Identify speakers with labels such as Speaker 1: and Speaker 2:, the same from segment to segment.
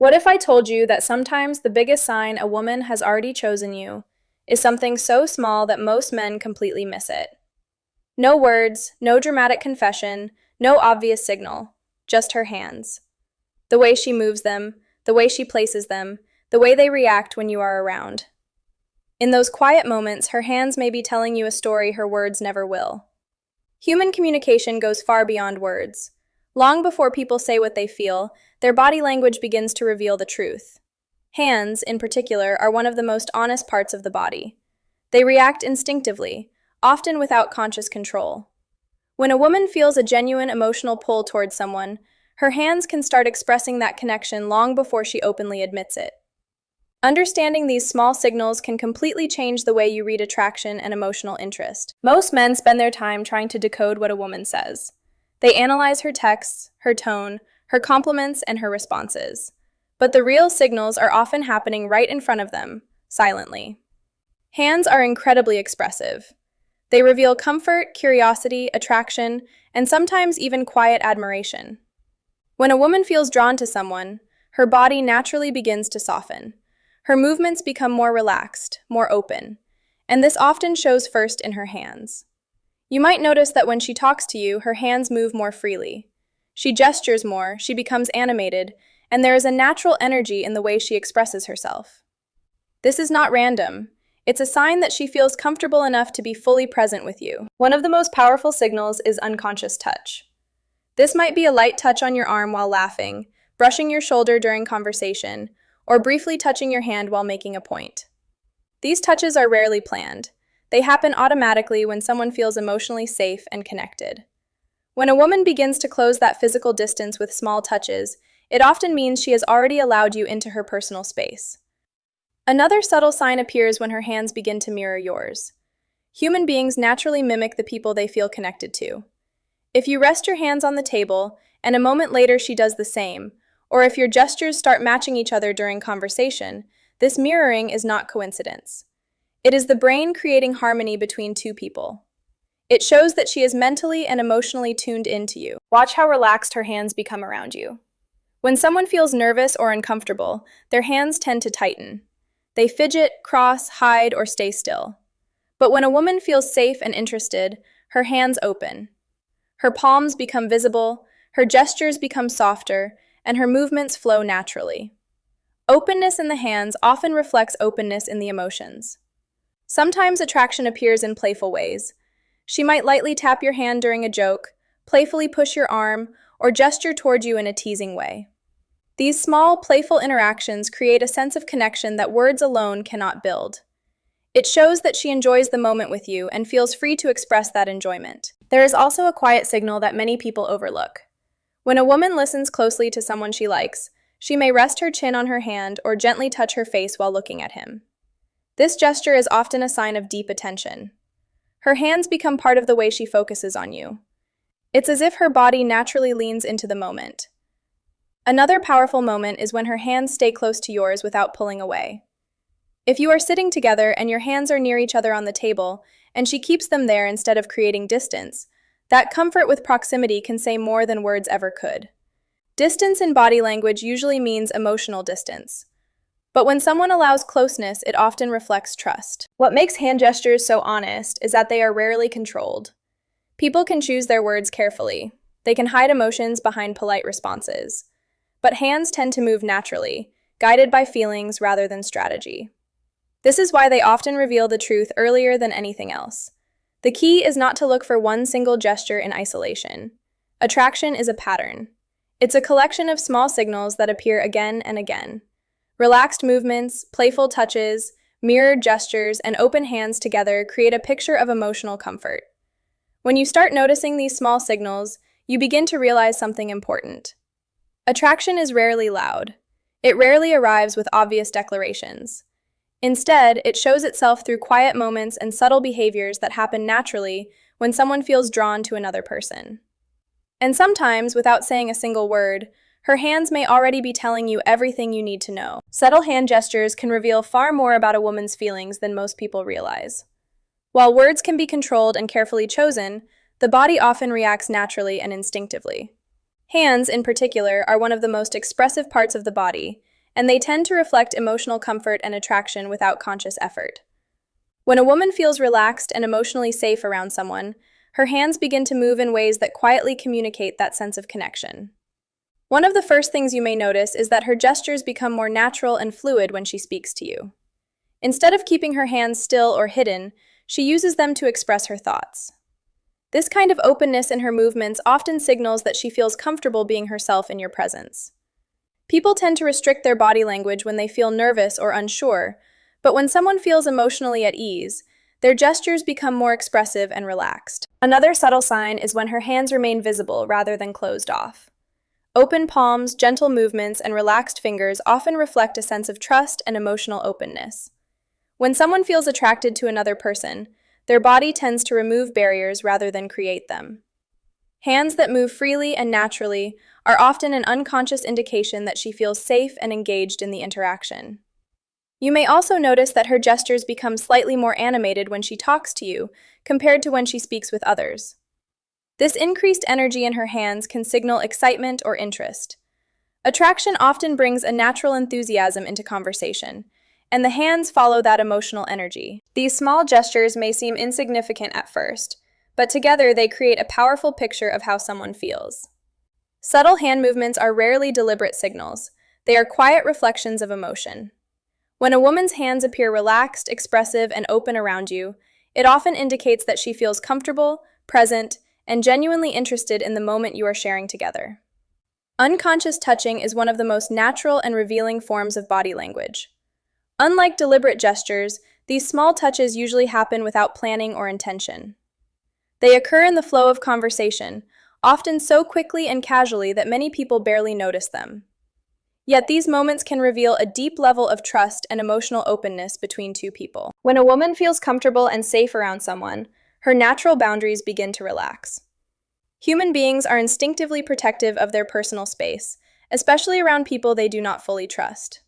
Speaker 1: What if I told you that sometimes the biggest sign a woman has already chosen you is something so small that most men completely miss it? No words, no dramatic confession, no obvious signal, just her hands. The way she moves them, the way she places them, the way they react when you are around. In those quiet moments, her hands may be telling you a story her words never will. Human communication goes far beyond words. Long before people say what they feel, their body language begins to reveal the truth. Hands, in particular, are one of the most honest parts of the body. They react instinctively, often without conscious control. When a woman feels a genuine emotional pull towards someone, her hands can start expressing that connection long before she openly admits it. Understanding these small signals can completely change the way you read attraction and emotional interest. Most men spend their time trying to decode what a woman says. They analyze her texts, her tone, her compliments, and her responses. But the real signals are often happening right in front of them, silently. Hands are incredibly expressive. They reveal comfort, curiosity, attraction, and sometimes even quiet admiration. When a woman feels drawn to someone, her body naturally begins to soften. Her movements become more relaxed, more open, and this often shows first in her hands. You might notice that when she talks to you, her hands move more freely. She gestures more, she becomes animated, and there is a natural energy in the way she expresses herself. This is not random. It's a sign that she feels comfortable enough to be fully present with you. One of the most powerful signals is unconscious touch. This might be a light touch on your arm while laughing, brushing your shoulder during conversation, or briefly touching your hand while making a point. These touches are rarely planned. They happen automatically when someone feels emotionally safe and connected. When a woman begins to close that physical distance with small touches, it often means she has already allowed you into her personal space. Another subtle sign appears when her hands begin to mirror yours. Human beings naturally mimic the people they feel connected to. If you rest your hands on the table, and a moment later she does the same, or if your gestures start matching each other during conversation, this mirroring is not coincidence. It is the brain creating harmony between two people. It shows that she is mentally and emotionally tuned into you. Watch how relaxed her hands become around you. When someone feels nervous or uncomfortable, their hands tend to tighten. They fidget, cross, hide, or stay still. But when a woman feels safe and interested, her hands open. Her palms become visible, her gestures become softer, and her movements flow naturally. Openness in the hands often reflects openness in the emotions. Sometimes attraction appears in playful ways. She might lightly tap your hand during a joke, playfully push your arm, or gesture toward you in a teasing way. These small, playful interactions create a sense of connection that words alone cannot build. It shows that she enjoys the moment with you and feels free to express that enjoyment. There is also a quiet signal that many people overlook. When a woman listens closely to someone she likes, she may rest her chin on her hand or gently touch her face while looking at him. This gesture is often a sign of deep attention. Her hands become part of the way she focuses on you. It's as if her body naturally leans into the moment. Another powerful moment is when her hands stay close to yours without pulling away. If you are sitting together and your hands are near each other on the table, and she keeps them there instead of creating distance, that comfort with proximity can say more than words ever could. Distance in body language usually means emotional distance. But when someone allows closeness, it often reflects trust. What makes hand gestures so honest is that they are rarely controlled. People can choose their words carefully. They can hide emotions behind polite responses. But hands tend to move naturally, guided by feelings rather than strategy. This is why they often reveal the truth earlier than anything else. The key is not to look for one single gesture in isolation. Attraction is a pattern. It's a collection of small signals that appear again and again. Relaxed movements, playful touches, mirrored gestures, and open hands together create a picture of emotional comfort. When you start noticing these small signals, you begin to realize something important. Attraction is rarely loud. It rarely arrives with obvious declarations. Instead, it shows itself through quiet moments and subtle behaviors that happen naturally when someone feels drawn to another person. And sometimes, without saying a single word, her hands may already be telling you everything you need to know. Subtle hand gestures can reveal far more about a woman's feelings than most people realize. While words can be controlled and carefully chosen, the body often reacts naturally and instinctively. Hands, in particular, are one of the most expressive parts of the body, and they tend to reflect emotional comfort and attraction without conscious effort. When a woman feels relaxed and emotionally safe around someone, her hands begin to move in ways that quietly communicate that sense of connection. One of the first things you may notice is that her gestures become more natural and fluid when she speaks to you. Instead of keeping her hands still or hidden, she uses them to express her thoughts. This kind of openness in her movements often signals that she feels comfortable being herself in your presence. People tend to restrict their body language when they feel nervous or unsure, but when someone feels emotionally at ease, their gestures become more expressive and relaxed. Another subtle sign is when her hands remain visible rather than closed off. Open palms, gentle movements, and relaxed fingers often reflect a sense of trust and emotional openness. When someone feels attracted to another person, their body tends to remove barriers rather than create them. Hands that move freely and naturally are often an unconscious indication that she feels safe and engaged in the interaction. You may also notice that her gestures become slightly more animated when she talks to you compared to when she speaks with others. This increased energy in her hands can signal excitement or interest. Attraction often brings a natural enthusiasm into conversation, and the hands follow that emotional energy. These small gestures may seem insignificant at first, but together they create a powerful picture of how someone feels. Subtle hand movements are rarely deliberate signals. They are quiet reflections of emotion. When a woman's hands appear relaxed, expressive, and open around you, it often indicates that she feels comfortable, present, and genuinely interested in the moment you are sharing together. Unconscious touching is one of the most natural and revealing forms of body language. Unlike deliberate gestures, these small touches usually happen without planning or intention. They occur in the flow of conversation, often so quickly and casually that many people barely notice them. Yet these moments can reveal a deep level of trust and emotional openness between two people. When a woman feels comfortable and safe around someone, her natural boundaries begin to relax. Human beings are instinctively protective of their personal space, especially around people they do not fully trust.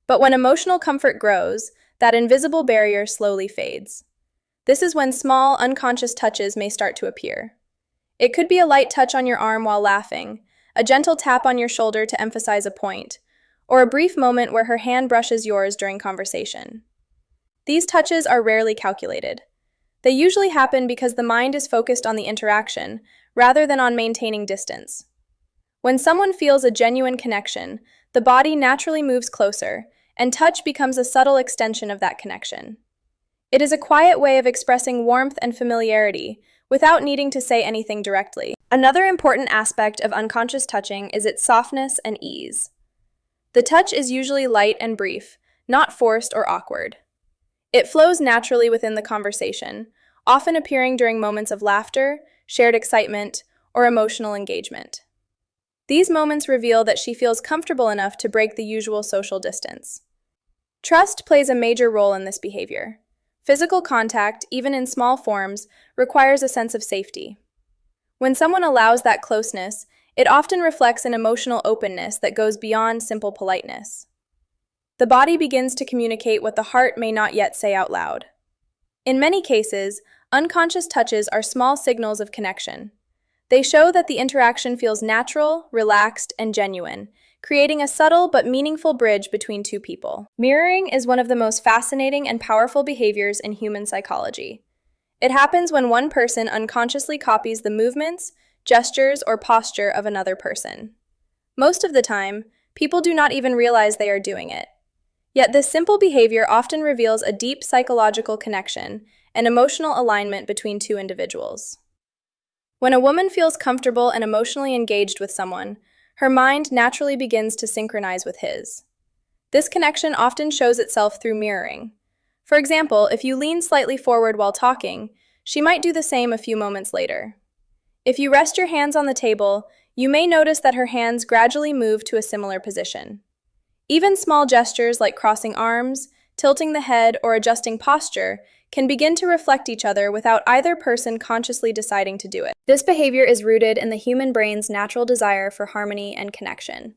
Speaker 1: But when emotional comfort grows, that invisible barrier slowly fades. This is when small, unconscious touches may start to appear. It could be a light touch on your arm while laughing, a gentle tap on your shoulder to emphasize a point, or a brief moment where her hand brushes yours during conversation. These touches are rarely calculated. They usually happen because the mind is focused on the interaction, rather than on maintaining distance. When someone feels a genuine connection, the body naturally moves closer, and touch becomes a subtle extension of that connection. It is a quiet way of expressing warmth and familiarity, without needing to say anything directly. Another important aspect of unconscious touching is its softness and ease. The touch is usually light and brief, not forced or awkward. It flows naturally within the conversation, often appearing during moments of laughter, shared excitement, or emotional engagement. These moments reveal that she feels comfortable enough to break the usual social distance. Trust plays a major role in this behavior. Physical contact, even in small forms, requires a sense of safety. When someone allows that closeness, it often reflects an emotional openness that goes beyond simple politeness. The body begins to communicate what the heart may not yet say out loud. In many cases, unconscious touches are small signals of connection. They show that the interaction feels natural, relaxed, and genuine, creating a subtle but meaningful bridge between two people. Mirroring is one of the most fascinating and powerful behaviors in human psychology. It happens when one person unconsciously copies the movements, gestures, or posture of another person. Most of the time, people do not even realize they are doing it. Yet this simple behavior often reveals a deep psychological connection and emotional alignment between two individuals. When a woman feels comfortable and emotionally engaged with someone, her mind naturally begins to synchronize with his. This connection often shows itself through mirroring. For example, if you lean slightly forward while talking, she might do the same a few moments later. If you rest your hands on the table, you may notice that her hands gradually move to a similar position. Even small gestures like crossing arms, tilting the head, or adjusting posture can begin to reflect each other without either person consciously deciding to do it. This behavior is rooted in the human brain's natural desire for harmony and connection.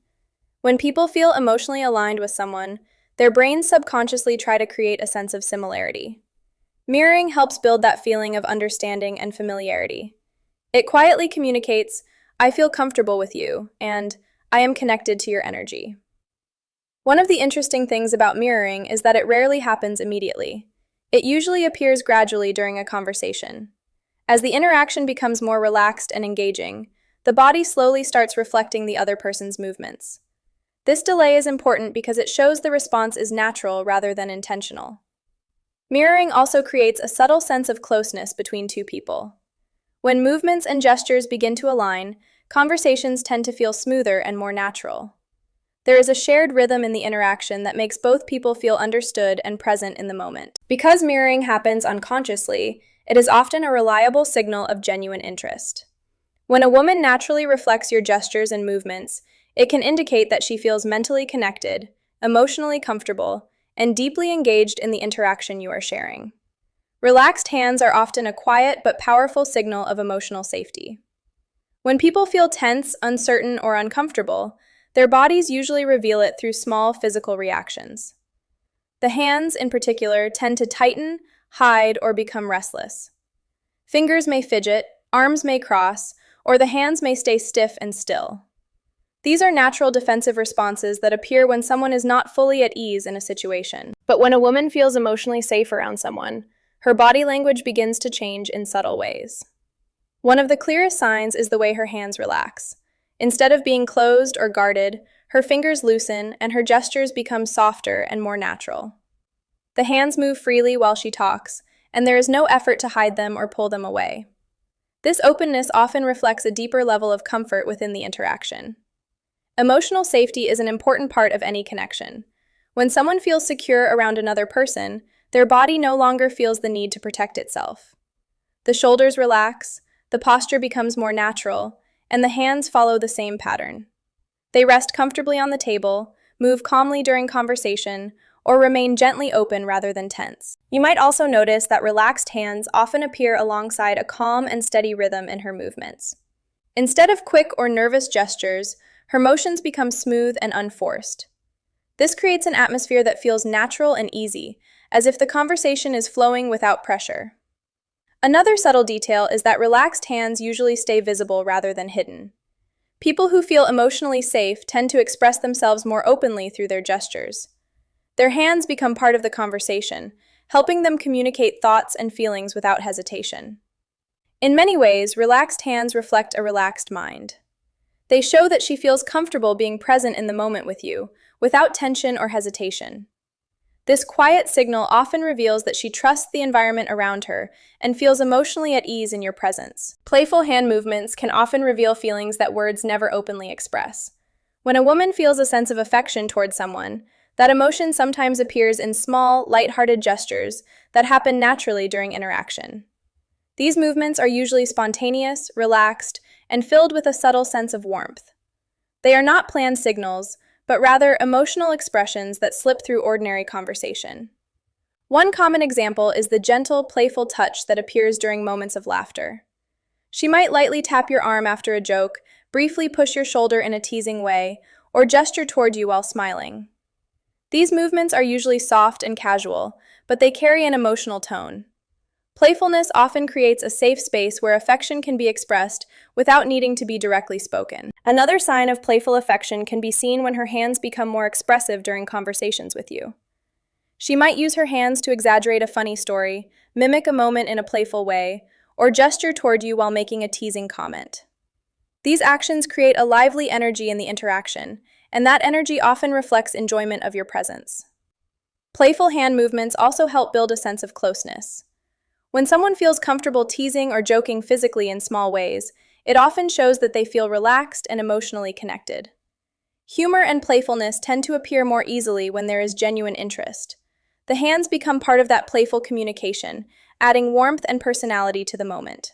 Speaker 1: When people feel emotionally aligned with someone, their brains subconsciously try to create a sense of similarity. Mirroring helps build that feeling of understanding and familiarity. It quietly communicates, "I feel comfortable with you," and "I am connected to your energy." One of the interesting things about mirroring is that it rarely happens immediately. It usually appears gradually during a conversation. As the interaction becomes more relaxed and engaging, the body slowly starts reflecting the other person's movements. This delay is important because it shows the response is natural rather than intentional. Mirroring also creates a subtle sense of closeness between two people. When movements and gestures begin to align, conversations tend to feel smoother and more natural. There is a shared rhythm in the interaction that makes both people feel understood and present in the moment. Because mirroring happens unconsciously, it is often a reliable signal of genuine interest. When a woman naturally reflects your gestures and movements, it can indicate that she feels mentally connected, emotionally comfortable, and deeply engaged in the interaction you are sharing. Relaxed hands are often a quiet but powerful signal of emotional safety. When people feel tense, uncertain, or uncomfortable, their bodies usually reveal it through small physical reactions. The hands, in particular, tend to tighten, hide, or become restless. Fingers may fidget, arms may cross, or the hands may stay stiff and still. These are natural defensive responses that appear when someone is not fully at ease in a situation. But when a woman feels emotionally safe around someone, her body language begins to change in subtle ways. One of the clearest signs is the way her hands relax. Instead of being closed or guarded, her fingers loosen and her gestures become softer and more natural. The hands move freely while she talks, and there is no effort to hide them or pull them away. This openness often reflects a deeper level of comfort within the interaction. Emotional safety is an important part of any connection. When someone feels secure around another person, their body no longer feels the need to protect itself. The shoulders relax, the posture becomes more natural, and the hands follow the same pattern. They rest comfortably on the table, move calmly during conversation, or remain gently open rather than tense. You might also notice that relaxed hands often appear alongside a calm and steady rhythm in her movements. Instead of quick or nervous gestures, her motions become smooth and unforced. This creates an atmosphere that feels natural and easy, as if the conversation is flowing without pressure. Another subtle detail is that relaxed hands usually stay visible rather than hidden. People who feel emotionally safe tend to express themselves more openly through their gestures. Their hands become part of the conversation, helping them communicate thoughts and feelings without hesitation. In many ways, relaxed hands reflect a relaxed mind. They show that she feels comfortable being present in the moment with you, without tension or hesitation. This quiet signal often reveals that she trusts the environment around her and feels emotionally at ease in your presence. Playful hand movements can often reveal feelings that words never openly express. When a woman feels a sense of affection towards someone, that emotion sometimes appears in small, lighthearted gestures that happen naturally during interaction. These movements are usually spontaneous, relaxed, and filled with a subtle sense of warmth. They are not planned signals, but rather emotional expressions that slip through ordinary conversation. One common example is the gentle, playful touch that appears during moments of laughter. She might lightly tap your arm after a joke, briefly push your shoulder in a teasing way, or gesture toward you while smiling. These movements are usually soft and casual, but they carry an emotional tone. Playfulness often creates a safe space where affection can be expressed without needing to be directly spoken. Another sign of playful affection can be seen when her hands become more expressive during conversations with you. She might use her hands to exaggerate a funny story, mimic a moment in a playful way, or gesture toward you while making a teasing comment. These actions create a lively energy in the interaction, and that energy often reflects enjoyment of your presence. Playful hand movements also help build a sense of closeness. When someone feels comfortable teasing or joking physically in small ways, it often shows that they feel relaxed and emotionally connected. Humor and playfulness tend to appear more easily when there is genuine interest. The hands become part of that playful communication, adding warmth and personality to the moment.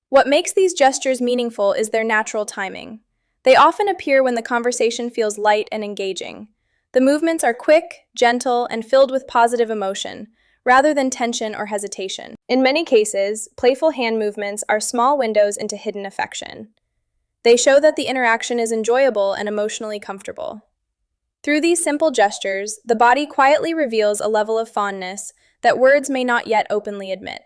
Speaker 1: What makes these gestures meaningful is their natural timing. They often appear when the conversation feels light and engaging. The movements are quick, gentle, and filled with positive emotion, rather than tension or hesitation. In many cases, playful hand movements are small windows into hidden affection. They show that the interaction is enjoyable and emotionally comfortable. Through these simple gestures, the body quietly reveals a level of fondness that words may not yet openly admit.